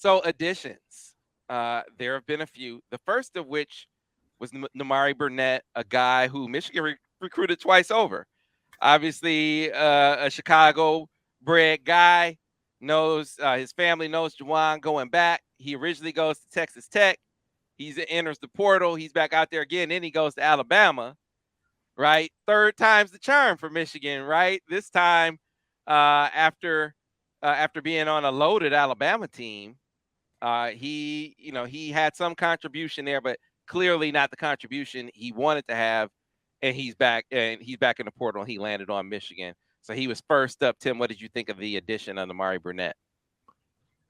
So additions, there have been a few. The first of which was Nimari Burnett, a guy who Michigan recruited twice over. Obviously, a Chicago-bred guy, knows his family knows Juwan going back. He originally goes to Texas Tech. He enters the portal. He's back out there again. Then he goes to Alabama. Right, third time's the charm for Michigan. Right, this time after being on a loaded Alabama team, he had some contribution there, but clearly not the contribution he wanted to have. And he's back in the portal. And he landed on Michigan, so he was first up. Tim, what did you think of the addition of Nimari Burnett?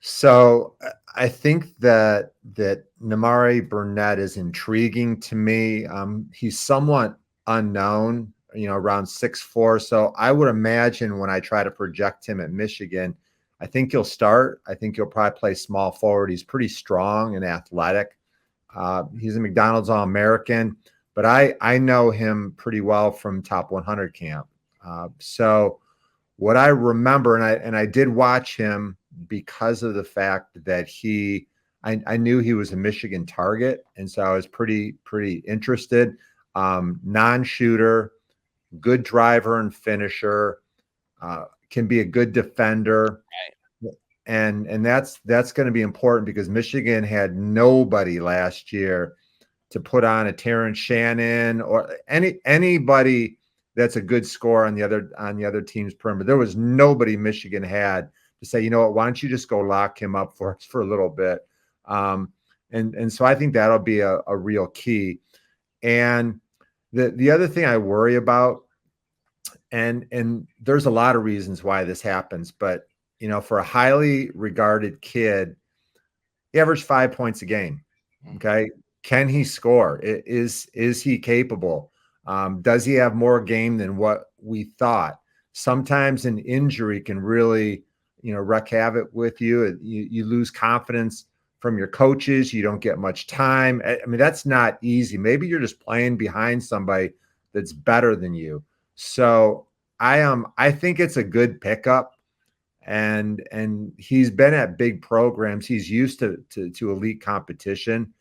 So I think that Nimari Burnett is intriguing to me. He's somewhat unknown, around 6'4". So I would imagine when I try to project him at Michigan, I think he'll start. I think he'll probably play small forward. He's pretty strong and athletic. He's a McDonald's All-American, but I know him pretty well from Top 100 camp. So what I remember, and I did watch him because of the fact that I knew he was a Michigan target, and so I was pretty interested. Non-shooter, good driver and finisher, can be a good defender. Right. And that's going to be important because Michigan had nobody last year to put on a Terrence Shannon or anybody that's a good scorer on the other team's perimeter. There was nobody Michigan had to say, you know what, why don't you just go lock him up for us for a little bit? And so I think that'll be a real key. And the other thing I worry about, and there's a lot of reasons why this happens, but for a highly regarded kid, he averaged 5 points a game. Okay. Can he score? Is he capable? Does he have more game than what we thought? Sometimes an injury can really, wreak havoc with you. You lose confidence from your coaches. You don't get much time. I mean, that's not easy. Maybe you're just playing behind somebody that's better than you. So I think it's a good pickup. And he's been at big programs. He's used to elite competition.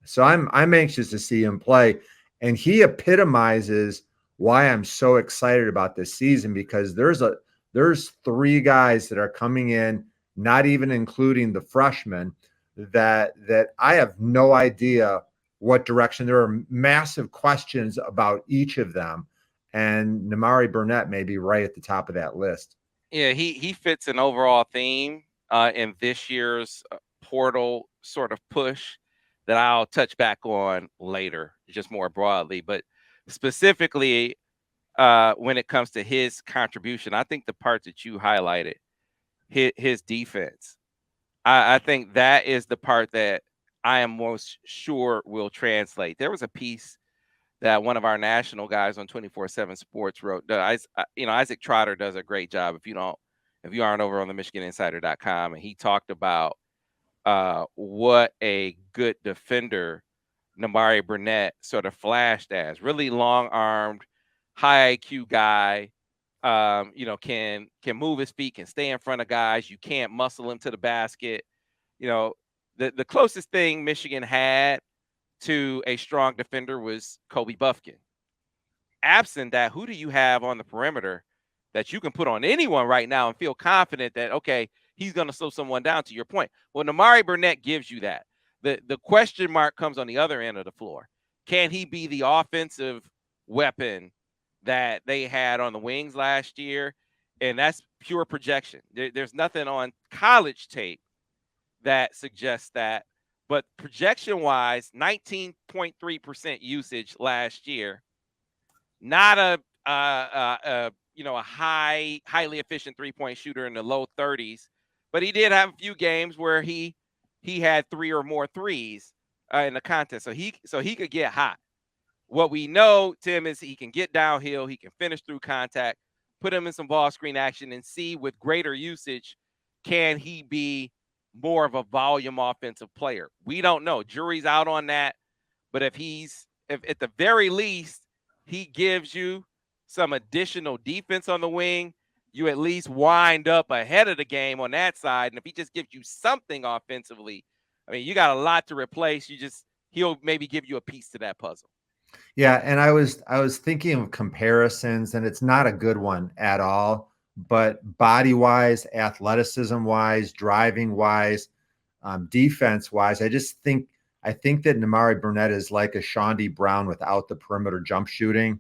So I'm anxious to see him play. And he epitomizes why I'm so excited about this season, because there's 3 guys that are coming in, not even including the freshmen, that I have no idea what direction. There are massive questions about each of them. And Nimari Burnett may be right at the top of that list. Yeah, he fits an overall theme in this year's portal sort of push that I'll touch back on later, just more broadly. But specifically, when it comes to his contribution, I think the part that you highlighted, his defense, I think that is the part that I am most sure will translate. There was a piece that one of our national guys on 24/7 Sports wrote. Isaac Trotter does a great job. If you aren't over on the MichiganInsider.com, and he talked about what a good defender Nimari Burnett sort of flashed as. Really long-armed, high IQ guy. Can move his feet, can stay in front of guys. You can't muscle him to the basket. The closest thing Michigan had to a strong defender was Kobe Buffkin. Absent that, who do you have on the perimeter that you can put on anyone right now and feel confident that, okay, he's going to slow someone down, to your point? Well, Nimari Burnett gives you that. The question mark comes on the other end of the floor. Can he be the offensive weapon that they had on the wings last year? And that's pure projection. There's nothing on college tape that suggests that. But projection-wise, 19.3% usage last year. Not a highly efficient three-point shooter in the low 30s, but he did have a few games where he had 3 or more threes in the contest, so he could get hot. What we know, Tim, is he can get downhill, he can finish through contact, put him in some ball screen action, and see with greater usage, can he be more of a volume offensive player? We don't know. Jury's out on that. But if at the very least, he gives you some additional defense on the wing, you at least wind up ahead of the game on that side. And if he just gives you something offensively, I mean, you got a lot to replace. He'll maybe give you a piece to that puzzle. Yeah, and I was thinking of comparisons, and it's not a good one at all. But body wise, athleticism wise, driving wise, defense wise, I think that Nimari Burnett is like a Shawnee Brown without the perimeter jump shooting.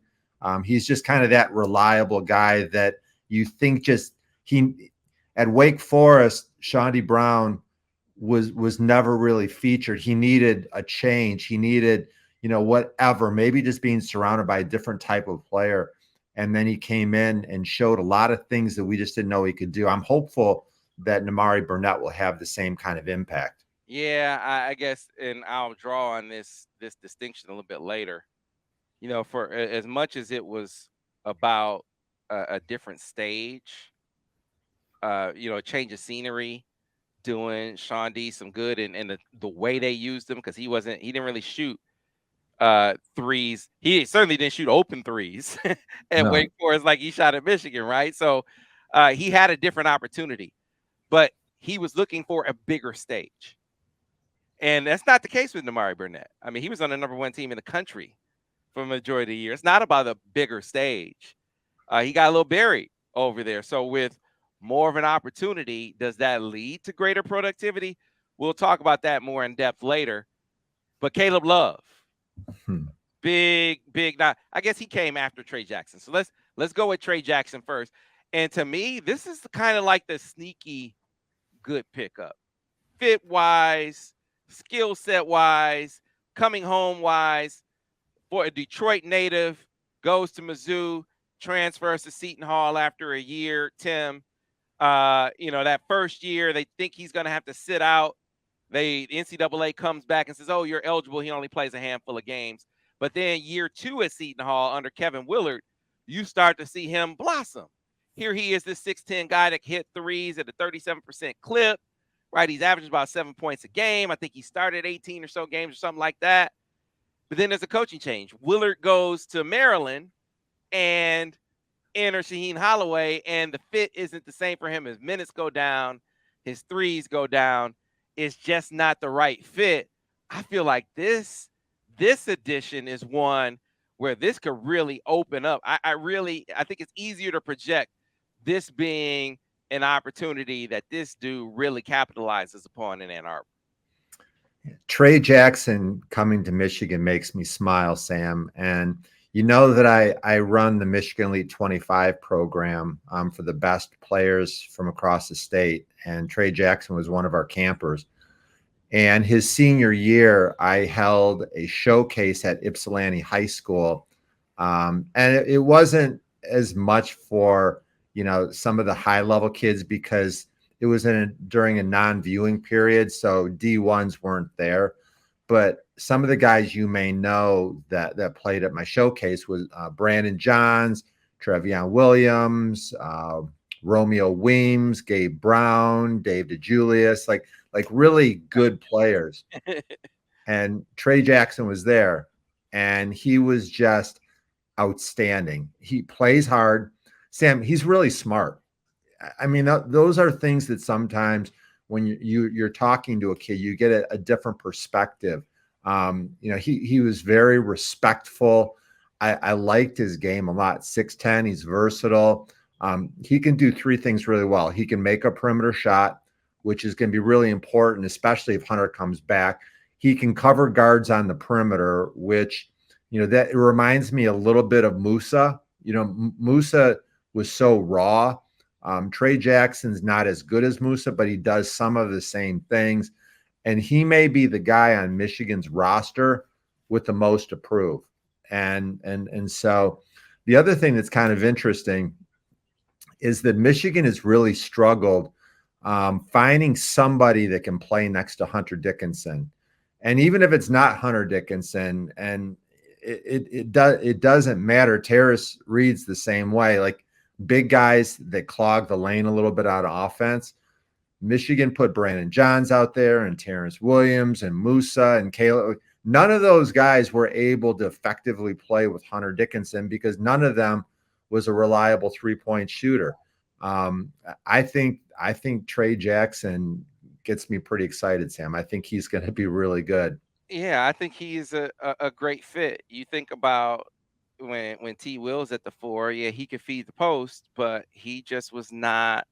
He's just kind of that reliable guy that you think just he at Wake Forest, Shawnee Brown was never really featured. He needed a change. He needed, whatever, maybe just being surrounded by a different type of player. And then he came in and showed a lot of things that we just didn't know he could do. I'm hopeful that Nimari Burnett will have the same kind of impact. Yeah, I guess, and I'll draw on this distinction a little bit later. For as much as it was about a different stage, change of scenery, doing Sean D some good, and the way they used him, because he didn't really shoot threes. He certainly didn't shoot open threes at No. Wake Forest like he shot at Michigan, right? So he had a different opportunity, but he was looking for a bigger stage. And that's not the case with Nimari Burnett. I mean, he was on the number 1 team in the country for a majority of the year. It's not about a bigger stage. He got a little buried over there. So with more of an opportunity, does that lead to greater productivity? We'll talk about that more in depth later. But Caleb Love, big. Now, I guess he came after Trey Jackson. So let's go with Trey Jackson first. And to me, this is kind of like the sneaky good pickup. Fit wise, skill set wise, coming home wise. For a Detroit native, goes to Mizzou, transfers to Seton Hall after a year. Tim, that first year they think he's going to have to sit out. The NCAA comes back and says, "Oh, you're eligible." He only plays a handful of games. But then year 2 at Seton Hall under Kevin Willard, you start to see him blossom. Here he is, this 6'10" guy that hit threes at a 37% clip. Right, he's averaging about 7 points a game. I think he started 18 or so games or something like that. But then there's a coaching change. Willard goes to Maryland and enters Shaheen Holloway, and the fit isn't the same for him. His minutes go down, his threes go down. It's just not the right fit. I feel like this edition is one where this could really open up. I think it's easier to project this being an opportunity that this dude really capitalizes upon in Ann Arbor. Trey Jackson coming to Michigan makes me smile, Sam. And you know that I run the Michigan Elite 25 program for the best players from across the state. And Trey Jackson was one of our campers. And his senior year, I held a showcase at Ypsilanti High School. And it wasn't as much for, some of the high level kids because it was during a non-viewing period, so D1s weren't there. But some of the guys you may know that played at my showcase was Brandon Johns, Trevion Williams, Romeo Weems, Gabe Brown, Dave DeJulius, like really good players. And Trey Jackson was there, and he was just outstanding. He plays hard. Sam, he's really smart. I mean, those are things that sometimes when you're talking to a kid, you get a different perspective. He was very respectful. I liked his game a lot. 6'10", he's versatile. He can do 3 things really well. He can make a perimeter shot, which is going to be really important, especially if Hunter comes back. He can cover guards on the perimeter, which, that it reminds me a little bit of Musa. Musa was so raw. Trey Jackson's not as good as Musa, but he does some of the same things. And he may be the guy on Michigan's roster with the most to prove. And so the other thing that's kind of interesting is that Michigan has really struggled finding somebody that can play next to Hunter Dickinson. And even if it's not Hunter Dickinson, and it doesn't matter. Terrace reads the same way. Like, big guys that clog the lane a little bit out of offense. Michigan put Brandon Johns out there and Terrence Williams and Musa and Caleb. None of those guys were able to effectively play with Hunter Dickinson because none of them was a reliable 3-point shooter. Um, I think Trey Jackson gets me pretty excited, Sam. I think he's going to be really good. Yeah, I think he's a great fit. You think about when T Will's at the four, yeah, he could feed the post, but he just was not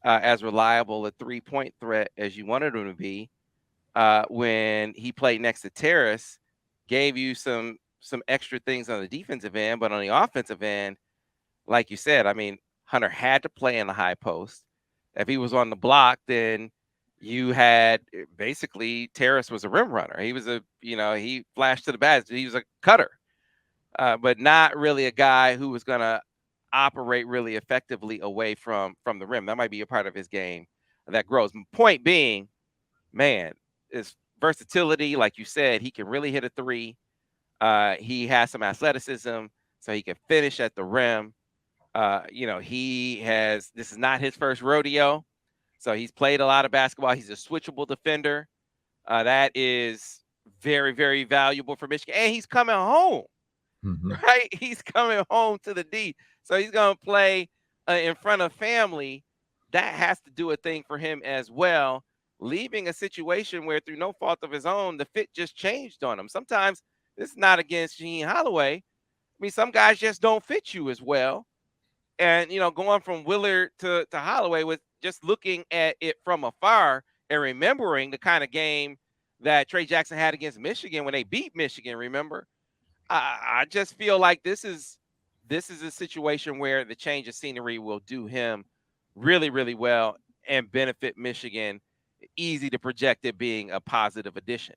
as reliable a 3-point threat as you wanted him to be. When he played next to Terrace, gave you some extra things on the defensive end, but on the offensive end, like you said, I mean, Hunter had to play in the high post. If he was on the block, then you had basically Terrace was a rim runner. He was he flashed to the basket. He was a cutter, but not really a guy who was going to operate really effectively away from the rim. That might be a part of his game that grows. Point being, man, is versatility. Like you said, he can really hit a three. He has some athleticism, so he can finish at the rim. This is not his first rodeo, so he's played a lot of basketball. He's a switchable defender. That is very, very valuable for Michigan. And he's coming home, Mhm. right? He's coming home to the D. So he's going to play in front of family. That has to do a thing for him as well. Leaving a situation where, through no fault of his own, the fit just changed on him. Sometimes it's not against Gene Holloway. I mean, some guys just don't fit you as well. And going from Willard to Holloway with just looking at it from afar and remembering the kind of game that Trey Jackson had against Michigan when they beat Michigan. Remember, I just feel like this is a situation where the change of scenery will do him really, really well and benefit Michigan. Easy to project it being a positive addition.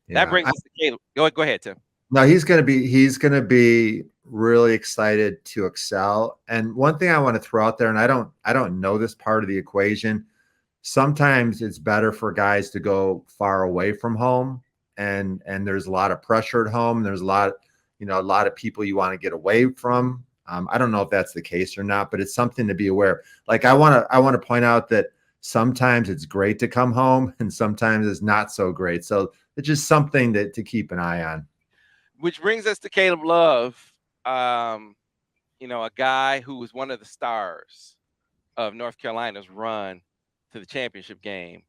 That Yeah. brings us to Caleb. Go ahead, Tim. No, he's going to be really excited to excel. And one thing I want to throw out there, and I don't know this part of the equation. Sometimes it's better for guys to go far away from home, and there's a lot of pressure at home. There's a lot of people you want to get away from. I don't know if that's the case or not, but it's something to be aware. Like I want to point out that sometimes it's great to come home, and sometimes it's not so great. So it's just something to keep an eye on. Which brings us to Caleb Love, a guy who was one of the stars of North Carolina's run to the championship game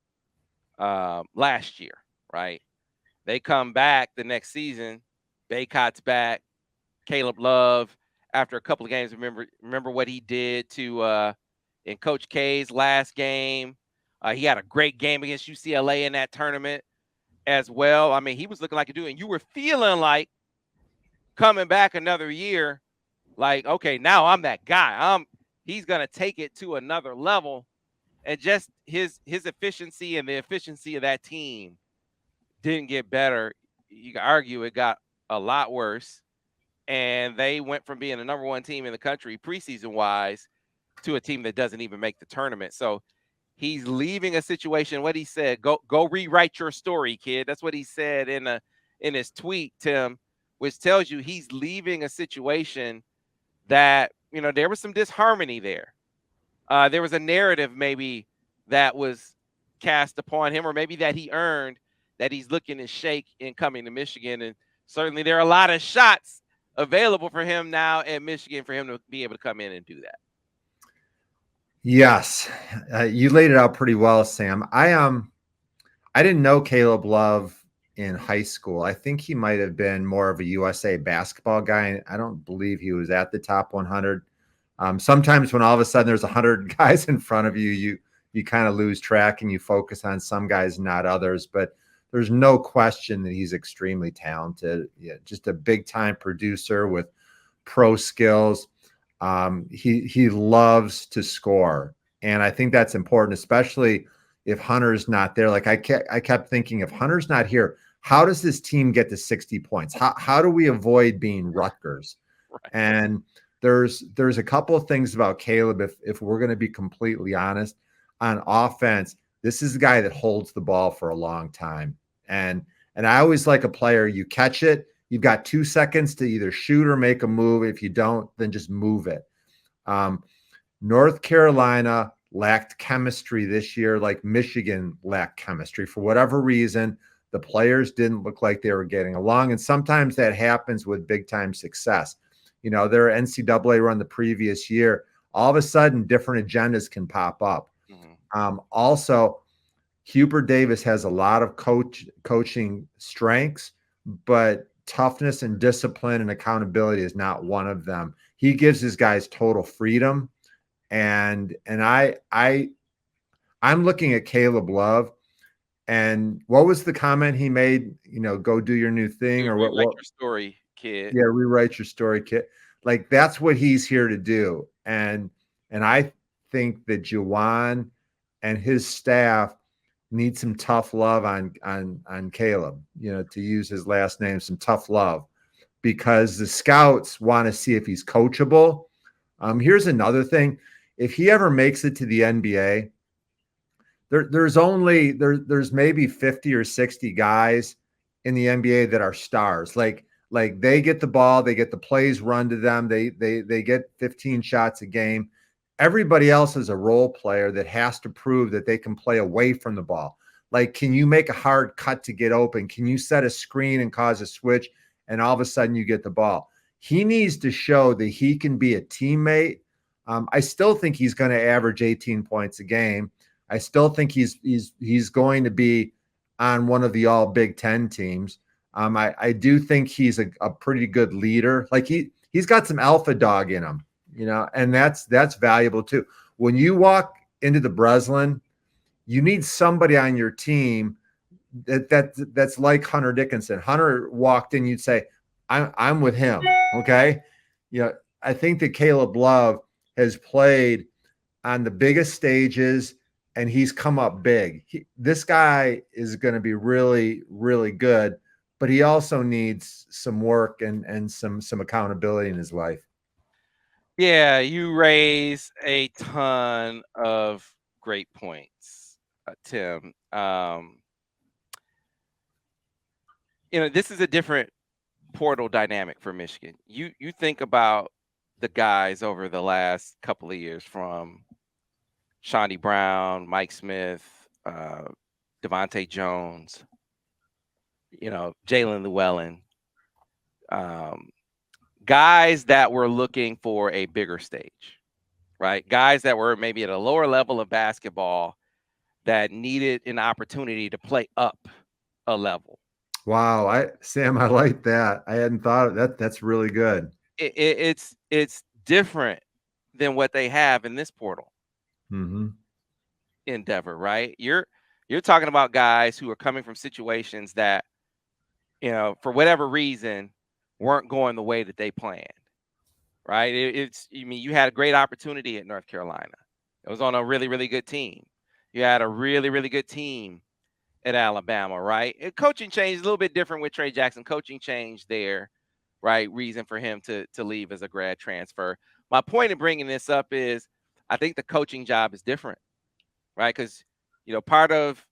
last year, right? They come back the next season. Baycott's back. Caleb Love, after a couple of games, remember what he did to in Coach K's last game. He had a great game against UCLA in that tournament as well. I mean, he was looking like a dude, and you were feeling like coming back another year, like, okay, now I'm that guy. He's gonna take it to another level. And just his efficiency and the efficiency of that team didn't get better. You can argue it got a lot worse. And they went from being the number one team in the country preseason wise to a team that doesn't even make the tournament. So he's leaving a situation. What he said, go rewrite your story, kid. That's what he said in his tweet, Tim, which tells you he's leaving a situation that, there was some disharmony there. There was a narrative maybe that was cast upon him, or maybe that he earned, that he's looking to shake in coming to Michigan. And certainly there are a lot of shots available for him now at Michigan for him to be able to come in and do that. Yes, you laid it out pretty well, Sam. I didn't know Caleb Love in high school. I think he might have been more of a USA basketball guy. I don't believe he was at the top 100. Sometimes when all of a sudden there's 100 guys in front of you, you kind of lose track and you focus on some guys, not others. But there's no question that he's extremely talented. Yeah, just a big time producer with pro skills. He loves to score, and I think that's important, especially if Hunter's not there. Like I kept thinking, if Hunter's not here, how does this team get to 60 points? How do we avoid being Rutgers? Right. And there's a couple of things about Caleb, if we're going to be completely honest, on offense. This is the guy that holds the ball for a long time, and I always like a player. You catch it, you've got 2 seconds to either shoot or make a move. If you don't, then just move it. North Carolina lacked chemistry this year, like Michigan lacked chemistry. For whatever reason, the players didn't look like they were getting along. And sometimes that happens with big time success. Their NCAA run the previous year, all of a sudden different agendas can pop up. Also, Hubert Davis has a lot of coaching strengths, but toughness and discipline and accountability is not one of them. He gives his guys total freedom, and I'm looking at Caleb Love. And what was the comment he made? Go do your new thing, You or what? rewrite your story, kid. Yeah, rewrite your story, kid. Like that's what he's here to do. And I think that Juwan and his staff need some tough love on Caleb. To use his last name, some tough love, because the scouts want to see if he's coachable. Here's another thing: if he ever makes it to the NBA, there's maybe 50 or 60 guys in the NBA that are stars. Like they get the ball, they get the plays run to them, they get 15 shots a game. Everybody else is a role player that has to prove that they can play away from the ball. Like, can you make a hard cut to get open? Can you set a screen and cause a switch, and all of a sudden you get the ball? He needs to show that he can be a teammate. I still think he's going to average 18 points a game. I still think he's going to be on one of the all Big Ten teams. I do think he's a pretty good leader. Like he's got some alpha dog in him, and that's valuable too. When you walk into the Breslin, you need somebody on your team that's like Hunter Dickinson. Hunter walked in, you'd say, I'm with him. Okay. I think that Caleb Love has played on the biggest stages, and he's come up big. This guy is going to be really, really good, but he also needs some work and some accountability in his life. Yeah, you raise a ton of great points, Tim. This is a different portal dynamic for Michigan. You think about the guys over the last couple of years, from Shawnee Brown, Mike Smith, Devontae Jones, Jalen Llewellyn, guys that were looking for a bigger stage, right? Guys that were maybe at a lower level of basketball that needed an opportunity to play up a level. Wow, Sam, I like that. I hadn't thought of that. That's really good. It's different than what they have in this portal endeavor, right? You're talking about guys who are coming from situations that, for whatever reason, weren't going the way that they planned, right? You had a great opportunity at North Carolina. It was on a really, really good team. You had a really, really good team at Alabama, right? Coaching changed a little bit different with Trey Jackson. Coaching changed there, right? Reason for him to leave as a grad transfer. My point in bringing this up is I think the coaching job is different, right? Because, part of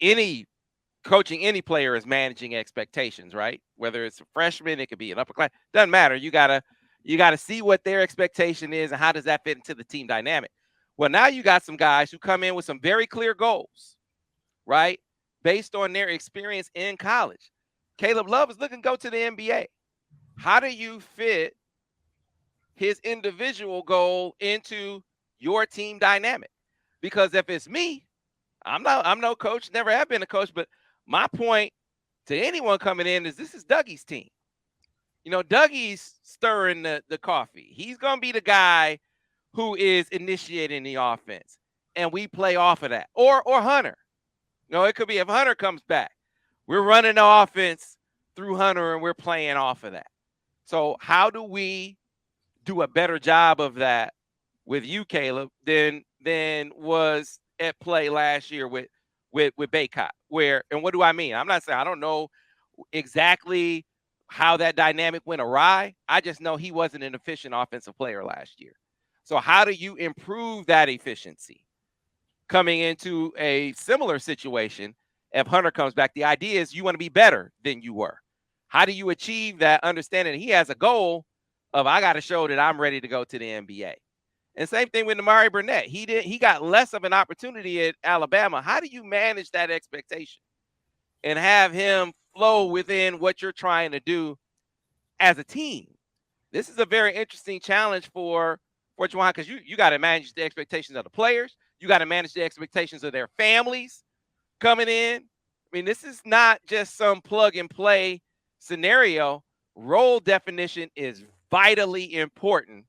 any coaching any player is managing expectations, right? Whether it's a freshman, it could be an upper class, doesn't matter. You gotta see what their expectation is and how does that fit into the team dynamic. Well, now you got some guys who come in with some very clear goals, right? Based on their experience in college. Caleb Love is looking to go to the NBA. How do you fit his individual goal into your team dynamic? Because if it's me, I'm no coach, never have been a coach, but my point to anyone coming in is this is Dougie's team. Dougie's stirring the coffee. He's going to be the guy who is initiating the offense, and we play off of that. Or Hunter. It could be if Hunter comes back, we're running the offense through Hunter, and we're playing off of that. So how do we do a better job of that with you, Caleb, than was at play last year with Baycott? And what do I mean? I'm not saying I don't know exactly how that dynamic went awry. I just know he wasn't an efficient offensive player last year. So how do you improve that efficiency coming into a similar situation if Hunter comes back? The idea is you want to be better than you were. How do you achieve that understanding? He has a goal of I got to show that I'm ready to go to the NBA. And same thing with Nimari Burnett. He got less of an opportunity at Alabama. How do you manage that expectation and have him flow within what you're trying to do as a team? This is a very interesting challenge for for Juwan, because you got to manage the expectations of the players. You got to manage the expectations of their families coming in. I mean, this is not just some plug and play scenario. Role definition is vitally important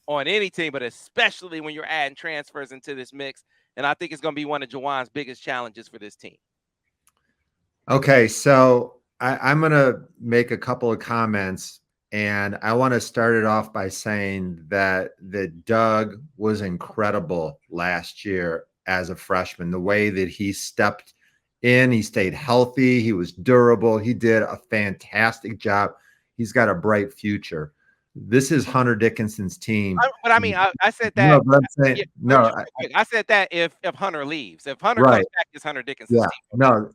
on any team, but especially when you're adding transfers into this mix. And I think it's going to be one of Juwan's biggest challenges for this team. Okay, so I'm going to make a couple of comments, and I want to start it off by saying that Doug was incredible last year as a freshman. The way that he stepped in, he stayed healthy, he was durable, he did a fantastic job. He's got a bright future. This is Hunter Dickinson's team. But I mean, I said that. No, but I'm saying, no, I said that if Hunter leaves, if Hunter right. comes back, it's Hunter Dickinson's Yeah, team. no,